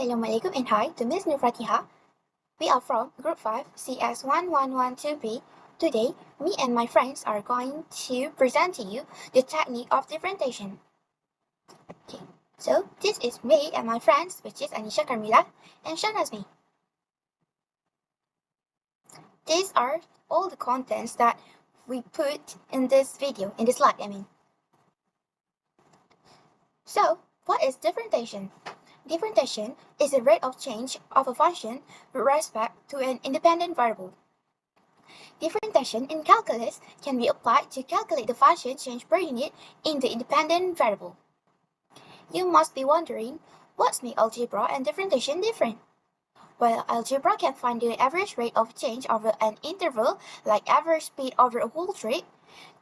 Assalamualaikum and hi to Ms. Nurfatiha. We are from Group 5 CS1112B. Today, me and my friends are going to present to you the technique of differentiation. Okay, so this is me and my friends, which is Anisha Carmila and Shanazmi. These are all the contents that we put in this video, in this slide, So, what is differentiation? Differentiation is the rate of change of a function with respect to an independent variable. Differentiation in calculus can be applied to calculate the function change per unit in the independent variable. You must be wondering, what's make algebra and differentiation different? Well, algebra can find the average rate of change over an interval, like average speed over a whole trip.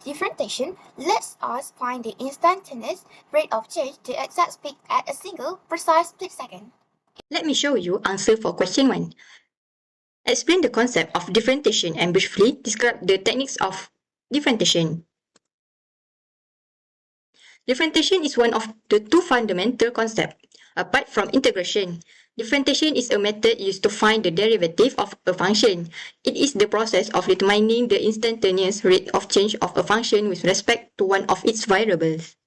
Differentiation lets us find the instantaneous rate of change, the exact speed at a single precise split second. Let me show you answer for question 1. Explain the concept of differentiation and briefly describe the techniques of differentiation. Differentiation is one of the two fundamental concepts. Apart from integration, differentiation is a method used to find the derivative of a function. It is the process of determining the instantaneous rate of change of a function with respect to one of its variables.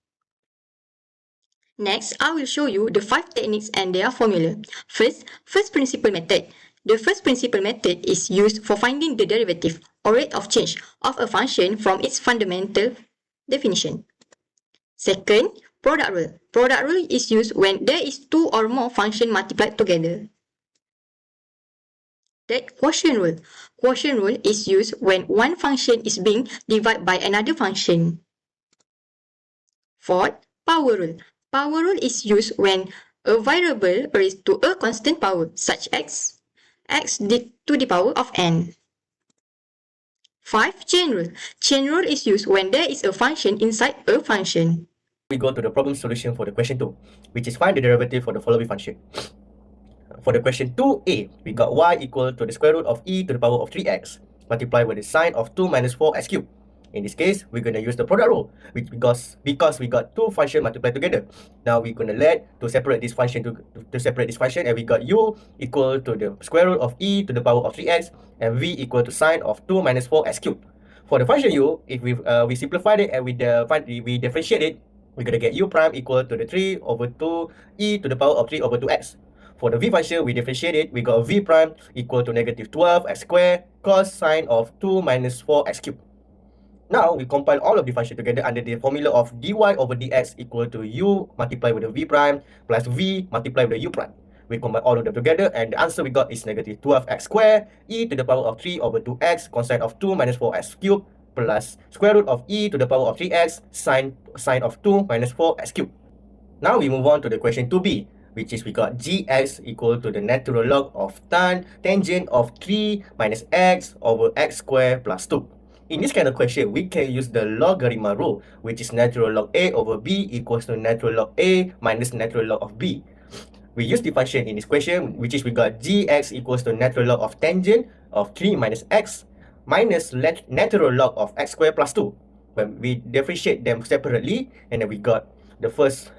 Next, I will show you the 5 techniques and their formula. First principle method. The first principle method is used for finding the derivative or rate of change of a function from its fundamental definition. Second, product rule. Product rule is used when there is two or more functions multiplied together. Third, quotient rule. Quotient rule is used when one function is being divided by another function. Fourth, power rule. Power rule is used when a variable raised to a constant power, such as x to the power of n. 5. Chain rule. Chain rule is used when there is a function inside a function. We go to the problem solution for the question 2, which is find the derivative for the following function. For the question 2a, we got y equal to the square root of e to the power of 3x multiplied with the sine of 2 minus 4x cubed. In this case, we're going to use the product rule because we got two functions multiplied together. Now we're going to to separate this function and we got u equal to the square root of e to the power of 3x and v equal to sine of 2 minus 4x cubed. For the function u, if we simplified it and we differentiate it, we're going to get u prime equal to the 3 over 2 e to the power of 3 over 2x. For the v function, we differentiate it, we got v prime equal to negative 12x squared cos sine of 2 minus 4x cubed. Now, we compile all of the functions together under the formula of dy over dx equal to u multiplied with the v prime plus v multiplied with the u prime. We combine all of them together and the answer we got is negative 12x squared e to the power of 3 over 2x cosine of 2 minus 4x cubed plus square root of e to the power of 3x sine of 2 minus 4x cubed. Now, we move on to the question 2b, which is we got gx equal to the natural log of tangent of 3 minus x over x squared plus 2. In this kind of question, we can use the logarithm rule, which is natural log a over b equals to natural log a minus natural log of b. We use the function in this question, which is we got gx equals to natural log of tangent of 3 minus x minus natural log of x squared plus 2. When we differentiate them separately, and then we got the first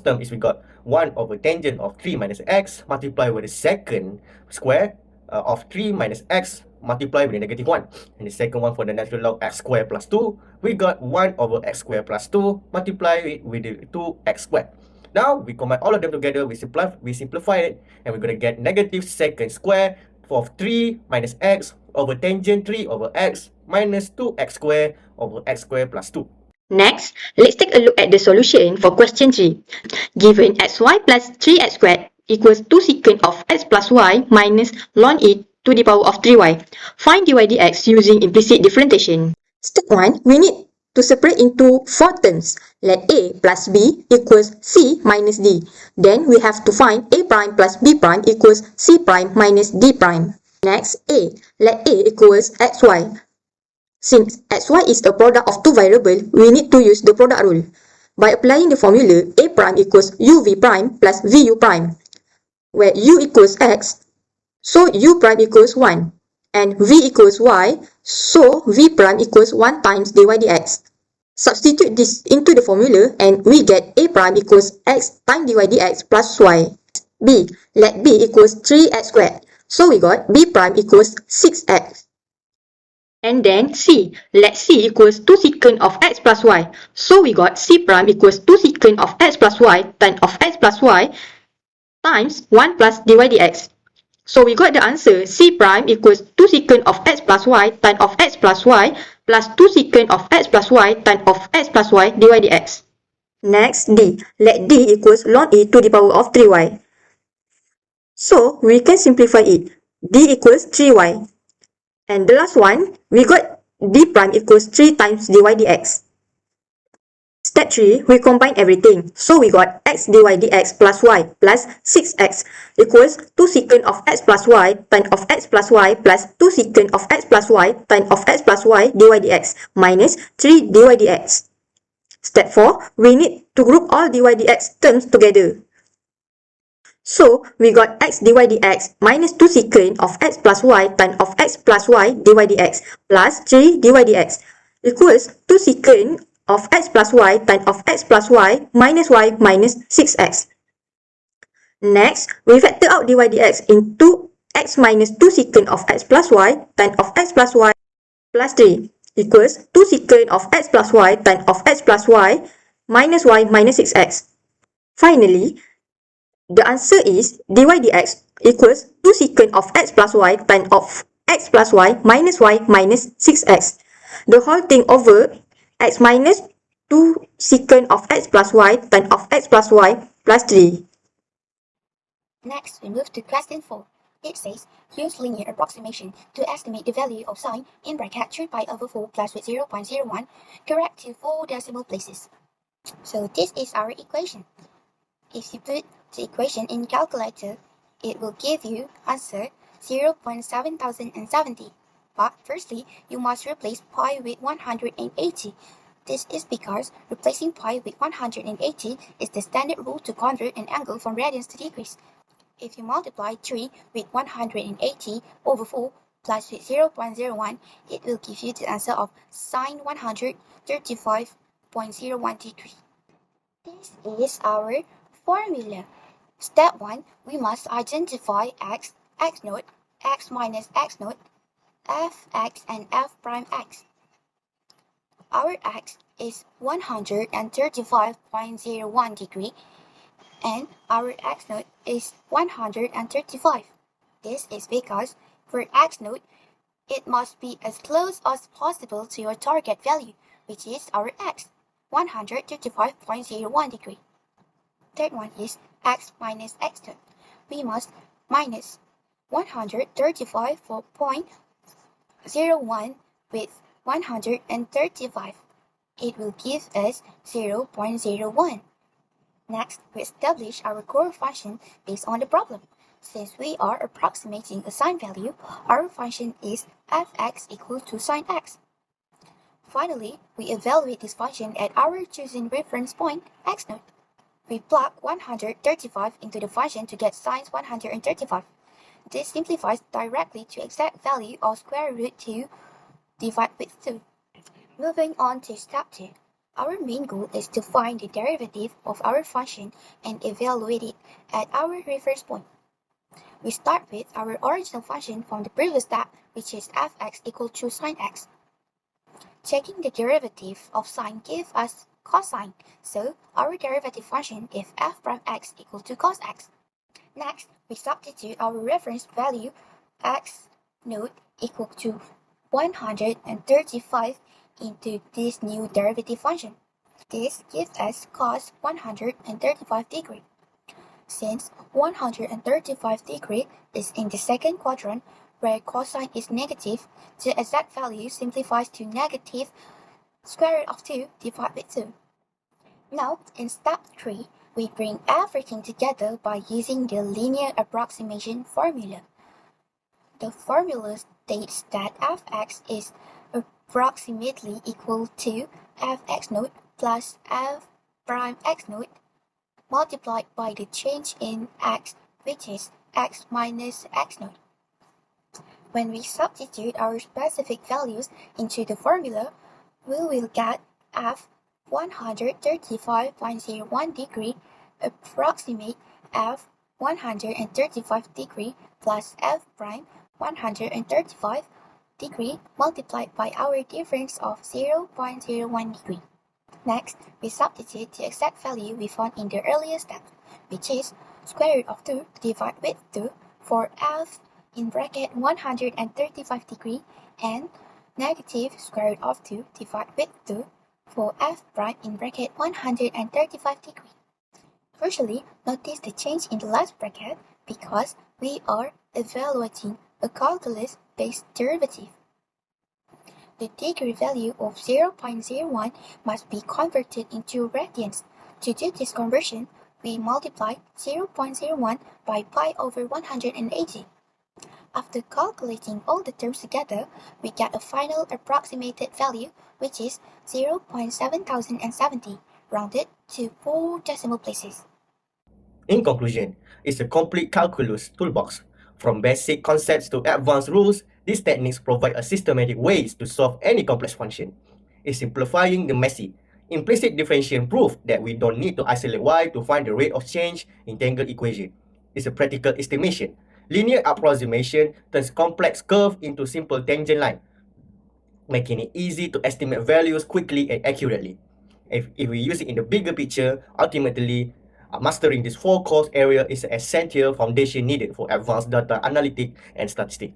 term is we got 1 over tangent of 3 minus x multiplied with the second square of 3 minus x multiplied with the negative 1. And the second one for the natural log x squared plus 2, we got 1 over x squared plus 2 multiplied with the 2x squared. Now, we combine all of them together, we simplify it, and we're going to get negative second square of 3 minus x over tangent 3 over x minus 2x squared over x squared plus 2. Next, let's take a look at the solution for question 3. Given xy plus 3x squared equals 2 secant of x plus y minus ln e to the power of 3y. Find dy dx using implicit differentiation. Step 1, we need to separate into 4 terms. Let a plus b equals c minus d. Then we have to find a prime plus b prime equals c prime minus d prime. Next, let a equals xy. Since xy is a product of two variables, we need to use the product rule. By applying the formula, a prime equals uv prime plus vu prime, where u equals x, so u prime equals 1, and v equals y, so v prime equals 1 times dy dx. Substitute this into the formula and we get a prime equals x times dy dx plus y. B. Let B equals 3x squared. So we got B prime equals 6x. And then C. Let C equals 2 secant of x plus y. So we got C prime equals 2 secant of x plus y tan of x plus y times 1 plus dy dx. So we got the answer C prime equals 2 secant of x plus y tan of x plus y plus 2 secant of x plus y tan of x plus y dy dx. Next, D. Let D equals ln e to the power of 3y. So we can simplify it. D equals 3y. And the last one, we got D prime equals 3 times dy dx. Step 3, we combine everything. So we got x dy dx plus y plus 6x equals 2 secant of x plus y tan of x plus y plus 2 secant of x plus y tan of x plus y dy dx minus 3 dy dx. Step 4, we need to group all dy dx terms together. So, we got x dy dx minus 2 secant of x plus y tan of x plus y dy dx plus 3 dy dx equals 2 secant of x plus y tan of x plus y minus 6x. Next, we factor out dy dx into x minus 2 secant of x plus y tan of x plus y plus 3 equals 2 secant of x plus y tan of x plus y minus 6x. Finally, the answer is dy dx equals 2 secant of x plus y tan of x plus y minus 6x. The whole thing over x minus 2 secant of x plus y tan of x plus y plus 3. Next, we move to question 4. It says, use linear approximation to estimate the value of sine in bracket 3 pi over 4 plus with 0.01 correct to 4 decimal places. So this is our equation. If you put the equation in calculator, it will give you answer 0.7070. But firstly, you must replace pi with 180. This is because replacing pi with 180 is the standard rule to convert an angle from radians to degrees. If you multiply 3 with 180 over 4 plus with 0.01, it will give you the answer of sine 135.01 degree. This is our formula. Step 1, we must identify x, x naught, x minus x naught, fx and f prime x. Our x is 135.01 degree and our x naught is 135. This is because for x naught, it must be as close as possible to your target value, which is our x, 135.01 degree. Third one is x minus x naught. We must minus 135.01 with 135. It will give us 0.01. Next, we establish our core function based on the problem. Since we are approximating a sine value, our function is fx equal to sine x. Finally, we evaluate this function at our chosen reference point, x naught. We plug 135 into the function to get sine 135. This simplifies directly to exact value of square root 2 divided with 2. Moving on to step 2. Our main goal is to find the derivative of our function and evaluate it at our reference point. We start with our original function from the previous step, which is fx equal to sine x. Taking the derivative of sine gives us cosine, so our derivative function is f prime x equal to cos x. Next, we substitute our reference value x naught equal to 135 into this new derivative function. This gives us cos 135 degree. Since 135 degree is in the second quadrant where cosine is negative, the exact value simplifies to negative square root of 2 divided by 2. Now, in step 3, we bring everything together by using the linear approximation formula. The formula states that fx is approximately equal to fx naught plus f prime x naught multiplied by the change in x, which is x minus x naught. When we substitute our specific values into the formula, we will get f 135.01 degree approximate f 135 degree plus f prime 135 degree multiplied by our difference of 0.01 degree. Next, we substitute the exact value we found in the earlier step, which is square root of 2 divided with 2 for f in bracket 135 degree and negative square root of 2 divided with 2 for f prime in bracket 135 degree. Crucially, notice the change in the last bracket because we are evaluating a calculus-based derivative. The degree value of 0.01 must be converted into radians. To do this conversion, we multiply 0.01 by pi over 180. After calculating all the terms together, we get a final approximated value, which is 0.7070, rounded to 4 decimal places. In conclusion, it's a complete calculus toolbox. From basic concepts to advanced rules, these techniques provide a systematic ways to solve any complex function. It's simplifying the messy, implicit differentiation proof that we don't need to isolate y to find the rate of change in tangled equation. It's a practical estimation. Linear approximation turns complex curve into simple tangent line, making it easy to estimate values quickly and accurately. If we use it in the bigger picture, ultimately, mastering this 4 course area is an essential foundation needed for advanced data analytics and statistics.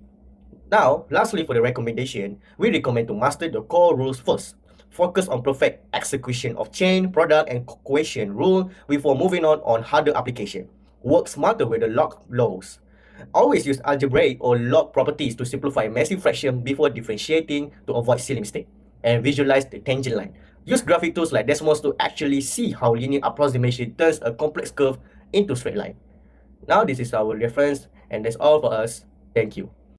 Now, lastly for the recommendation, we recommend to master the core rules first. Focus on perfect execution of chain, product, and quotient rule before moving on harder application. Work smarter with the log laws. Always use algebraic or log properties to simplify massive fraction before differentiating to avoid silly mistake. And visualize the tangent line. Use graphic tools like Desmos to actually see how linear approximation turns a complex curve into straight line. Now this is our reference and that's all for us. Thank you.